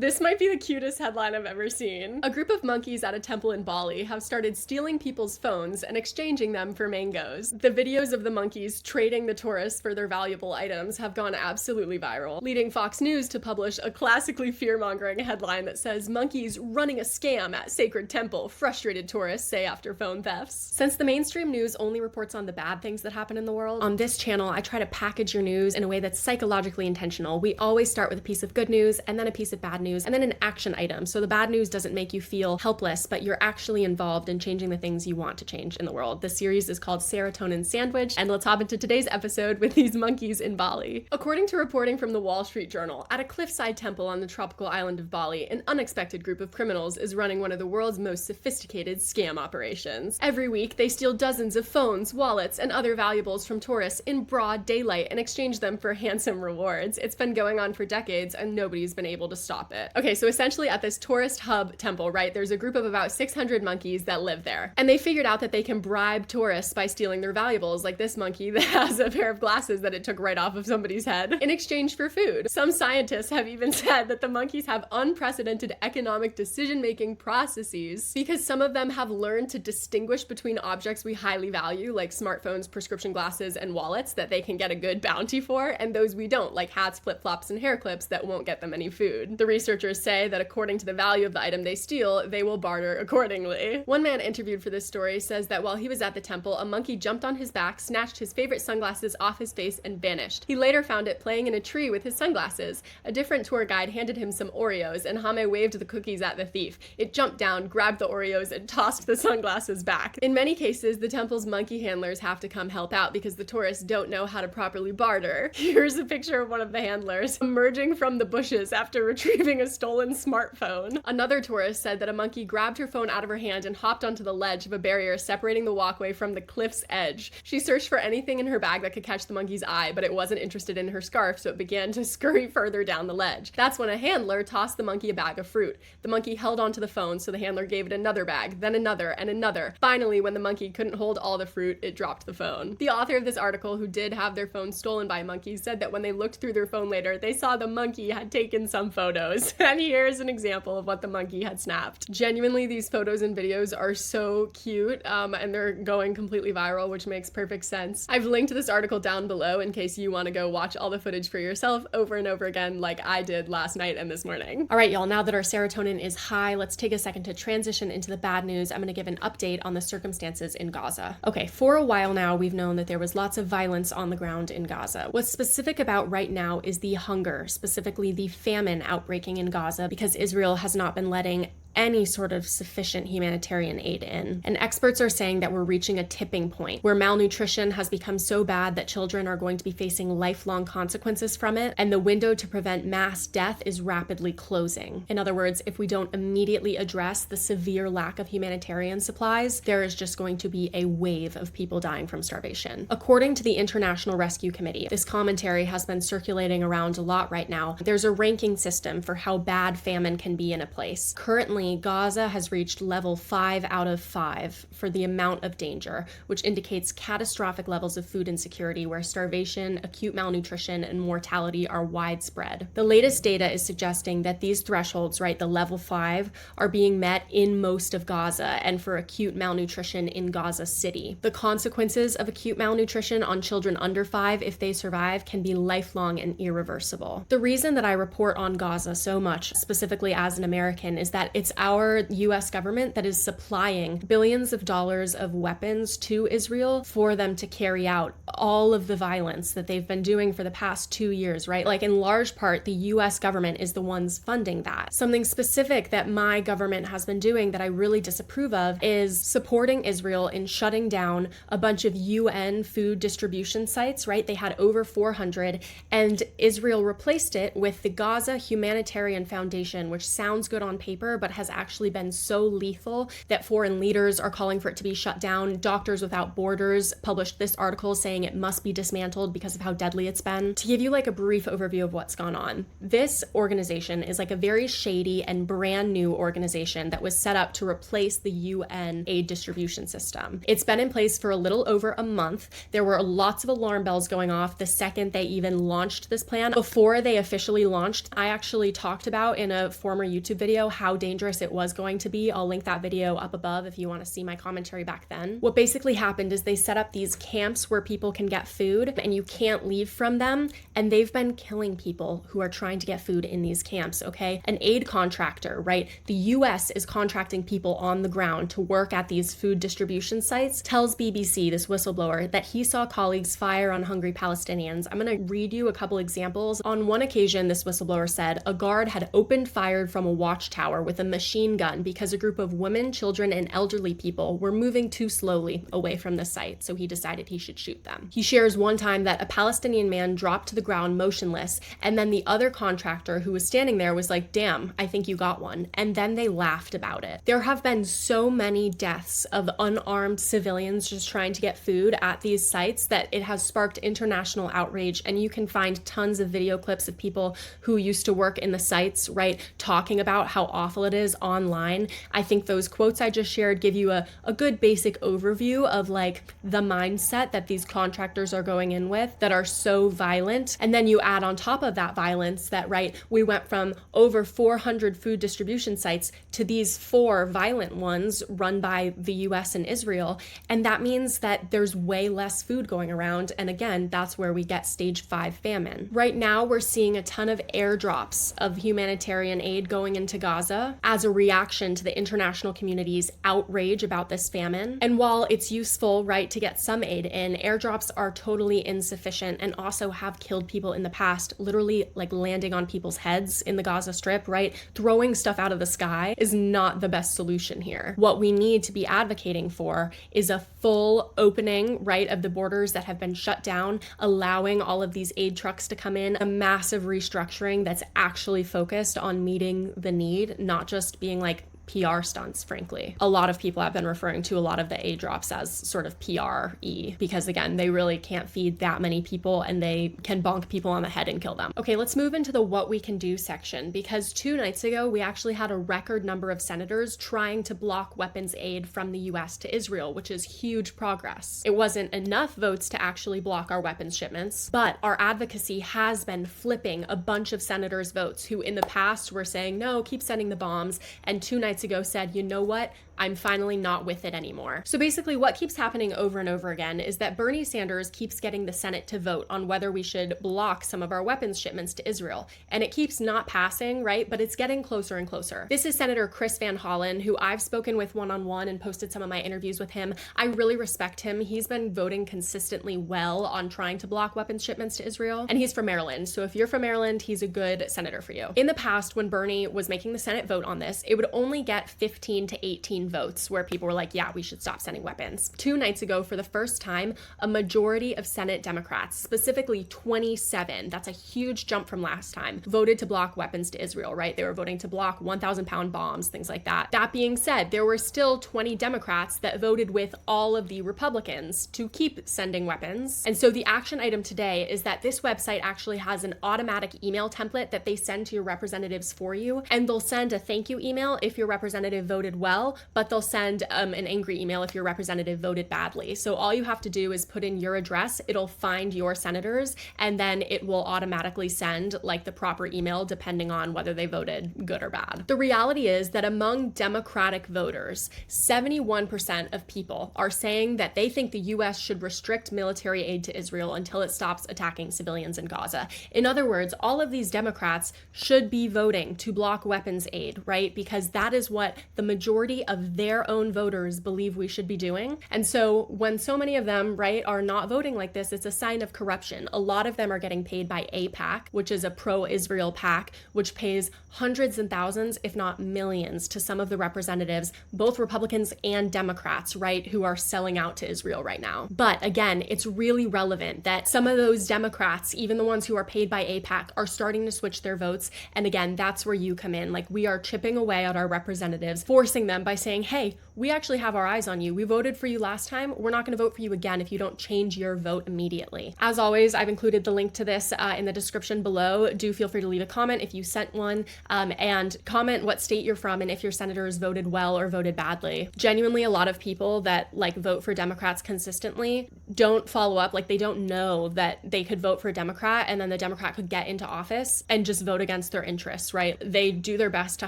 This might be the cutest headline I've ever seen. A group of monkeys at a temple in Bali have started stealing people's phones and exchanging them for mangoes. The videos of the monkeys trading the tourists for their valuable items have gone absolutely viral, leading Fox News to publish a classically fear-mongering headline that says, "Monkeys running a scam at sacred temple, frustrated tourists say after phone thefts." Since the mainstream news only reports on the bad things that happen in the world, on this channel I try to package your news in a way that's psychologically intentional. We always start with a piece of good news, and then a piece of bad news, and then an action item. So the bad news doesn't make you feel helpless, but you're actually involved in changing the things you want to change in the world. The series is called Serotonin Sandwich, and let's hop into today's episode with these monkeys in Bali. According to reporting from the Wall Street Journal, at a cliffside temple on the tropical island of Bali, an unexpected group of criminals is running one of the world's most sophisticated scam operations. Every week, they steal dozens of phones, wallets, and other valuables from tourists in broad daylight and exchange them for handsome rewards. It's been going on for decades, and nobody's been able to stop it. Okay, so essentially at this tourist hub temple, right, there's a group of about 600 monkeys that live there. And they figured out that they can bribe tourists by stealing their valuables, like this monkey that has a pair of glasses that it took right off of somebody's head, in exchange for food. Some scientists have even said that the monkeys have unprecedented economic decision-making processes because some of them have learned to distinguish between objects we highly value, like smartphones, prescription glasses, and wallets that they can get a good bounty for, and those we don't, like hats, flip-flops, and hair clips that won't get them any food. The researchers say that according to the value of the item they steal, they will barter accordingly. One man interviewed for this story says that while he was at the temple, a monkey jumped on his back, snatched his favorite sunglasses off his face, and vanished. He later found it playing in a tree with his sunglasses. A different tour guide handed him some Oreos, and Hame waved the cookies at the thief. It jumped down, grabbed the Oreos, and tossed the sunglasses back. In many cases, the temple's monkey handlers have to come help out because the tourists don't know how to properly barter. Here's a picture of one of the handlers emerging from the bushes after retrieving a stolen smartphone. Another tourist said that a monkey grabbed her phone out of her hand and hopped onto the ledge of a barrier separating the walkway from the cliff's edge. She searched for anything in her bag that could catch the monkey's eye, but it wasn't interested in her scarf, so it began to scurry further down the ledge. That's when a handler tossed the monkey a bag of fruit. The monkey held onto the phone, so the handler gave it another bag, then another, and another. Finally, when the monkey couldn't hold all the fruit, it dropped the phone. The author of this article, who did have their phone stolen by monkeys, said that when they looked through their phone later, they saw the monkey had taken some photos. And here's an example of what the monkey had snapped. Genuinely, these photos and videos are so cute, and they're going completely viral, which makes perfect sense. I've linked this article down below in case you want to go watch all the footage for yourself over and over again like I did last night and this morning. All right, y'all, now that our serotonin is high, let's take a second to transition into the bad news. I'm going to give an update on the circumstances in Gaza. Okay, for a while now, we've known that there was lots of violence on the ground in Gaza. What's specific about right now is the hunger, specifically the famine outbreaking in Gaza, because Israel has not been letting any sort of sufficient humanitarian aid in. And experts are saying that we're reaching a tipping point where malnutrition has become so bad that children are going to be facing lifelong consequences from it, and the window to prevent mass death is rapidly closing. In other words, if we don't immediately address the severe lack of humanitarian supplies, there is just going to be a wave of people dying from starvation. According to the International Rescue Committee, this commentary has been circulating around a lot right now. There's a ranking system for how bad famine can be in a place. Currently, Gaza has reached level 5 out of 5 for the amount of danger, which indicates catastrophic levels of food insecurity where starvation, acute malnutrition, and mortality are widespread. The latest data is suggesting that these thresholds, right, the level 5, are being met in most of Gaza and for acute malnutrition in Gaza City. The consequences of acute malnutrition on children under 5, if they survive, can be lifelong and irreversible. The reason that I report on Gaza so much, specifically as an American, is that it's our US government that is supplying billions of dollars of weapons to Israel for them to carry out all of the violence that they've been doing for the past 2 years, right? Like, in large part, the US government is the ones funding that. Something specific that my government has been doing that I really disapprove of is supporting Israel in shutting down a bunch of UN food distribution sites, right? They had over 400, and Israel replaced it with the Gaza Humanitarian Foundation, which sounds good on paper, but has has actually been so lethal that foreign leaders are calling for it to be shut down. Doctors Without Borders published this article saying it must be dismantled because of how deadly it's been. To give you like a brief overview of what's gone on, this organization is like a very shady and brand new organization that was set up to replace the UN aid distribution system. It's been in place for a little over a month. There were lots of alarm bells going off the second they even launched this plan. Before they officially launched, I actually talked about in a former YouTube video how dangerous it was going to be. I'll link that video up above if you want to see my commentary back then. What basically happened is they set up these camps where people can get food and you can't leave from them, and they've been killing people who are trying to get food in these camps, okay? An aid contractor, right? The US is contracting people on the ground to work at these food distribution sites, tells BBC, this whistleblower, that he saw colleagues fire on hungry Palestinians. I'm gonna read you a couple examples. On one occasion, this whistleblower said a guard had opened fire from a watchtower with a machine gun because a group of women, children, and elderly people were moving too slowly away from the site, so he decided he should shoot them. He shares one time that a Palestinian man dropped to the ground motionless, and then the other contractor who was standing there was like, damn, I think you got one. And then they laughed about it. There have been so many deaths of unarmed civilians just trying to get food at these sites that it has sparked international outrage, and you can find tons of video clips of people who used to work in the sites, right, talking about how awful it is online. I think those quotes I just shared give you a good basic overview of like the mindset that these contractors are going in with that are so violent. And then you add on top of that violence that, right, we went from over 400 food distribution sites to these 4 violent ones run by the US and Israel. And that means that there's way less food going around. And again, that's where we get stage 5 famine. Right now, we're seeing a ton of airdrops of humanitarian aid going into Gaza as a reaction to the international community's outrage about this famine. And while it's useful, right, to get some aid in, airdrops are totally insufficient and also have killed people in the past, literally like landing on people's heads in the Gaza Strip, right? Throwing stuff out of the sky is not the best solution here. What we need to be advocating for is a full opening, right, of the borders that have been shut down, allowing all of these aid trucks to come in, a massive restructuring that's actually focused on meeting the need, not just being like PR stunts, frankly. A lot of people have been referring to a lot of the aid drops as sort of PR-y because, again, they really can't feed that many people and they can bonk people on the head and kill them. Okay, let's move into the what we can do section, because 2 nights ago, we actually had a record number of senators trying to block weapons aid from the US to Israel, which is huge progress. It wasn't enough votes to actually block our weapons shipments, but our advocacy has been flipping a bunch of senators' votes who in the past were saying, no, keep sending the bombs, and 2 nights ago said, you know what? I'm finally not with it anymore. So basically what keeps happening over and over again is that Bernie Sanders keeps getting the Senate to vote on whether we should block some of our weapons shipments to Israel. And it keeps not passing, right? But it's getting closer and closer. This is Senator Chris Van Hollen, who I've spoken with one-on-one and posted some of my interviews with him. I really respect him. He's been voting consistently well on trying to block weapons shipments to Israel. And he's from Maryland. So if you're from Maryland, he's a good senator for you. In the past, when Bernie was making the Senate vote on this, it would only get 15 to 18 votes where people were like, yeah, we should stop sending weapons. 2 nights ago, for the first time, a majority of Senate Democrats, specifically 27, that's a huge jump from last time, voted to block weapons to Israel, right? They were voting to block 1,000-pound bombs, things like that. That being said, there were still 20 Democrats that voted with all of the Republicans to keep sending weapons. And so the action item today is that this website actually has an automatic email template that they send to your representatives for you, and they'll send a thank you email if your representative voted well, but they'll send an angry email if your representative voted badly. So all you have to do is put in your address, it'll find your senators, and then it will automatically send like the proper email depending on whether they voted good or bad. The reality is that among Democratic voters, 71% of people are saying that they think the US should restrict military aid to Israel until it stops attacking civilians in Gaza. In other words, all of these Democrats should be voting to block weapons aid, right? Because that is what the majority of their own voters believe we should be doing. And so when so many of them, right, are not voting like this, it's a sign of corruption. A lot of them are getting paid by AIPAC, which is a pro-Israel PAC, which pays hundreds and thousands, if not millions, to some of the representatives, both Republicans and Democrats, right, who are selling out to Israel right now. But again, it's really relevant that some of those Democrats, even the ones who are paid by AIPAC, are starting to switch their votes. And again, that's where you come in. Like, we are chipping away at our representatives representatives, forcing them by saying, hey, we actually have our eyes on you. We voted for you last time. We're not going to vote for you again if you don't change your vote immediately. As always, I've included the link to this in the description below. Do feel free to leave a comment if you sent one, and comment what state you're from and if your senators voted well or voted badly. Genuinely, a lot of people that like vote for Democrats consistently don't follow up. Like, they don't know that they could vote for a Democrat and then the Democrat could get into office and just vote against their interests, right? They do their best to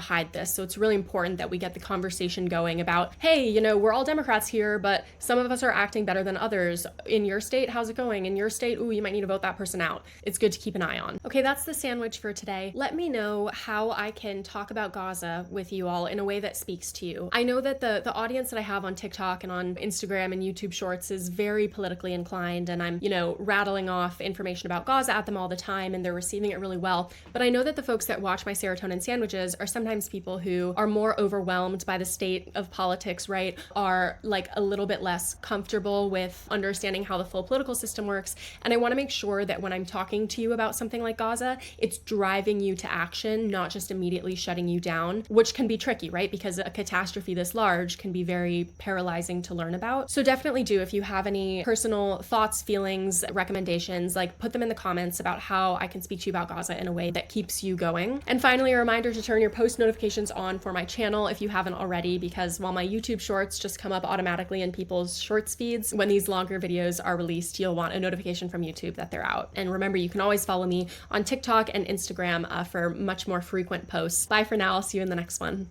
hide this. So it's really important that we get the conversation going about, hey, you know, we're all Democrats here, but some of us are acting better than others. In your state, how's it going? In your state, ooh, you might need to vote that person out. It's good to keep an eye on. Okay, that's the sandwich for today. Let me know how I can talk about Gaza with you all in a way that speaks to you. I know that the audience that I have on TikTok and on Instagram and YouTube Shorts is very politically inclined, and I'm, you know, rattling off information about Gaza at them all the time, and they're receiving it really well. But I know that the folks that watch my Serotonin Sandwiches are sometimes people who are more overwhelmed by the state of politics, right? Are like a little bit less comfortable with understanding how the full political system works. And I want to make sure that when I'm talking to you about something like Gaza, it's driving you to action, not just immediately shutting you down, which can be tricky, right? Because a catastrophe this large can be very paralyzing to learn about. So definitely do, if you have any personal thoughts, feelings, recommendations, like put them in the comments about how I can speak to you about Gaza in a way that keeps you going. And finally, a reminder to turn your post notifications on for my channel if you haven't already, because while my YouTube Shorts just come up automatically in people's Shorts feeds, when these longer videos are released, you'll want a notification from YouTube that they're out. And remember, you can always follow me on TikTok and Instagram for much more frequent posts. Bye for now. I'll see you in the next one.